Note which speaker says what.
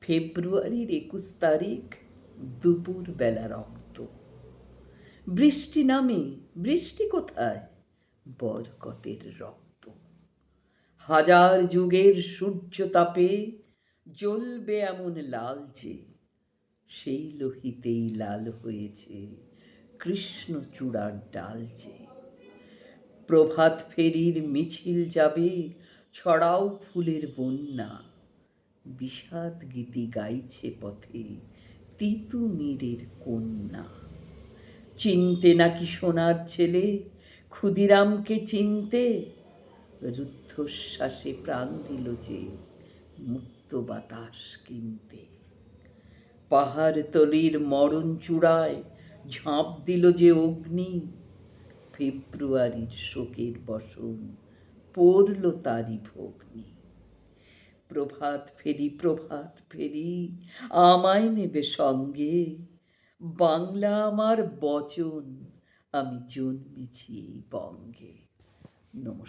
Speaker 1: ফেব্রুয়ারির 21 তারিখ, দুপুর বেলা রক্ত। বৃষ্টি নামে, বৃষ্টি কোথায়? বরকতের রক্ত। হাজার যুগের সূর্য তাপে জ্বলবে এমন লাল যে, সেই লোহিতেই লাল হয়েছে কৃষ্ণচূড়ার ডাল যে। প্রভাত ফেরির মিছিল যাবে, ছড়াও ফুলের বন্যা। বিষাদ গীতি গাইছে পথে তিতুমিরের কন্যা। চিনতে নাকি সোনার ছেলে, ক্ষুদিরামকে চিনতে? রুদ্ধশ্বাসে প্রাণ দিল যে মুক্ত বাতাস কিনতে। পাহাড়তলির মরণ চূড়ায় ঝাঁপ দিল যে অগ্নি, ফেব্রুয়ারির শোকের বসন পড়ল তারই ভগ্নি। প্রভাত ফেরি, প্রভাত ফেরি, আমায় নেবে সঙ্গে, বাংলা আমার বচন, আমি জন্মেছি এই বঙ্গে। নমস্কার।